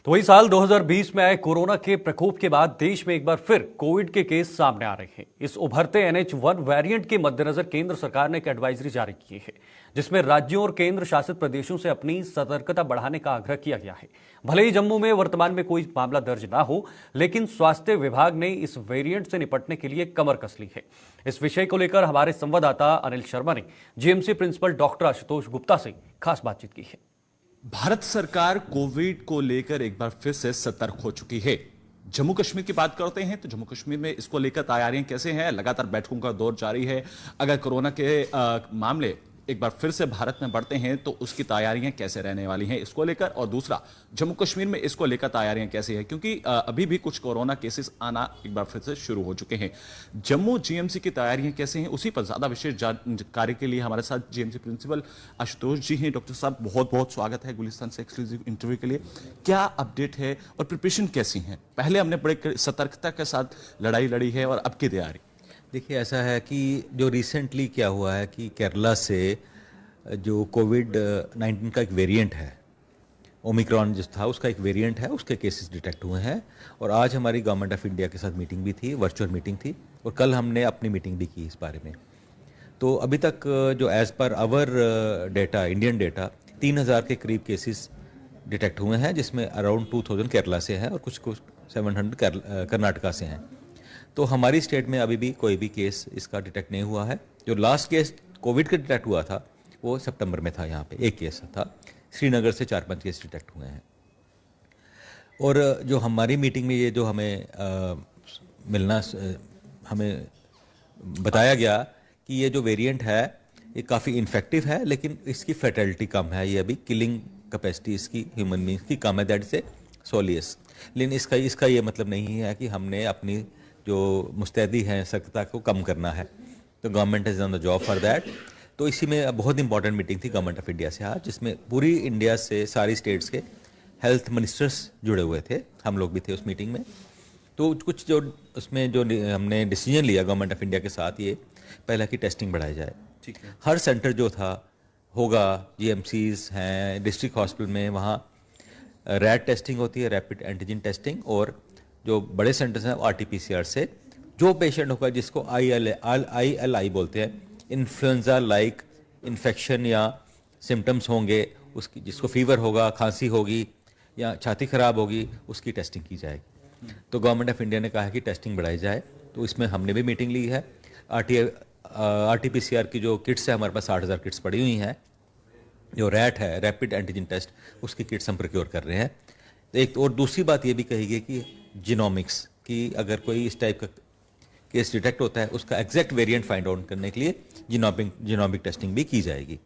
तो वही साल 2020 में आए कोरोना के प्रकोप के बाद देश में एक बार फिर कोविड के केस सामने आ रहे हैं। इस उभरते NH1 वेरिएंट के मद्देनजर केंद्र सरकार ने एक एडवाइजरी जारी की है, जिसमें राज्यों और केंद्र शासित प्रदेशों से अपनी सतर्कता बढ़ाने का आग्रह किया गया है। भले ही जम्मू में वर्तमान में कोई मामला दर्ज ना हो, लेकिन स्वास्थ्य विभाग ने इस वेरिएंट से निपटने के लिए कमर कस ली है। इस विषय को लेकर हमारे संवाददाता अनिल शर्मा ने GMC principal doctor Ashutosh Gupta से खास बातचीत की है। भारत सरकार कोविड को लेकर एक बार फिर से सतर्क हो चुकी है। जम्मू कश्मीर की बात करते हैं तो जम्मू कश्मीर में इसको लेकर तैयारियां कैसे हैं? लगातार बैठकों का दौर जारी है। अगर कोरोना के मामले एक बार फिर से भारत में बढ़ते हैं तो उसकी तैयारियां कैसे रहने वाली हैं इसको लेकर, और दूसरा जम्मू कश्मीर में इसको लेकर तैयारियां कैसे हैं, क्योंकि अभी भी कुछ कोरोना केसेस आना एक बार फिर से शुरू हो चुके हैं। जम्मू जीएमसी की तैयारियां कैसे हैं, उसी पर ज्यादा विशेष जानकारी के लिए हमारे साथ जीएमसी प्रिंसिपल आशुतोष जी हैं। डॉक्टर साहब, बहुत बहुत स्वागत है गुलिस्तान से एक्सक्लूसिव इंटरव्यू के लिए। क्या अपडेट है और प्रिपरेशन कैसी है? पहले हमने बड़े सतर्कता के साथ लड़ाई लड़ी है और अब की तैयारी। देखिए, ऐसा है कि जो रिसेंटली क्या हुआ है कि केरला से जो कोविड-19 का एक वेरिएंट है, ओमिक्रॉन जो था उसका एक वेरिएंट है, उसके केसेस डिटेक्ट हुए हैं। और आज हमारी गवर्नमेंट ऑफ इंडिया के साथ मीटिंग भी थी, वर्चुअल मीटिंग थी, और कल हमने अपनी मीटिंग भी की इस बारे में। तो अभी तक जो as per hour data, Indian data, 3000 के करीब केसेस डिटेक्ट हुए हैं, जिसमें अराउंड 2000 केरला से हैं और कुछ 700 कर्नाटका से हैं। तो हमारी स्टेट में अभी भी कोई भी केस इसका डिटेक्ट नहीं हुआ है। जो लास्ट केस कोविड का डिटेक्ट हुआ था वो सितंबर में था, यहाँ पे एक केस था। श्रीनगर से 4-5 केस डिटेक्ट हुए हैं। और जो हमारी मीटिंग में ये जो हमें हमें बताया गया कि ये जो वेरिएंट है ये काफ़ी इन्फेक्टिव है, लेकिन इसकी फैटेलिटी कम है। ये अभी किलिंग कैपेसिटी इसकी ह्यूमन बींग्स की कम है, दैट से सोलियस। लेकिन इसका ये मतलब नहीं है कि हमने अपनी जो मुस्तैदी है सख्ता को कम करना है। तो government is on the job for that. तो इसी में बहुत इंपॉर्टेंट मीटिंग थी गवर्नमेंट ऑफ इंडिया से आज, जिसमें पूरी इंडिया से सारी स्टेट्स के हेल्थ मिनिस्टर्स जुड़े हुए थे। हम लोग भी थे उस मीटिंग में। तो कुछ जो उसमें जो हमने डिसीजन लिया गवर्नमेंट ऑफ इंडिया के साथ, ये पहला कि टेस्टिंग बढ़ाई जाए। ठीक है, हर सेंटर जो था होगा, GMCs हैं डिस्ट्रिक्ट हॉस्पिटल में, वहाँ रैट टेस्टिंग होती है, रैपिड एंटीजन टेस्टिंग। और जो बड़े सेंटर्स हैं RT-PCR से जो पेशेंट होगा जिसको ILI बोलते हैं, इन्फ्लुएंजा लाइक इन्फेक्शन या सिम्टम्स होंगे, उसकी जिसको फीवर होगा, खांसी होगी या छाती खराब होगी, उसकी टेस्टिंग की जाएगी। तो गवर्नमेंट ऑफ इंडिया ने कहा है कि टेस्टिंग बढ़ाई जाए। तो इसमें हमने भी मीटिंग ली है। RT-PCR की जो किट्स है, हमारे पास 60,000 किट्स पड़ी हुई हैं। जो रैट है, रैपिड एंटीजन टेस्ट, उसकी किट्स हम प्रोक्योर कर रहे हैं। एक और दूसरी बात ये भी कही गई कि जीनोमिक्स की अगर कोई इस टाइप का केस डिटेक्ट होता है, उसका एग्जैक्ट वेरिएंट फाइंड आउट करने के लिए जीनोमिक टेस्टिंग भी की जाएगी।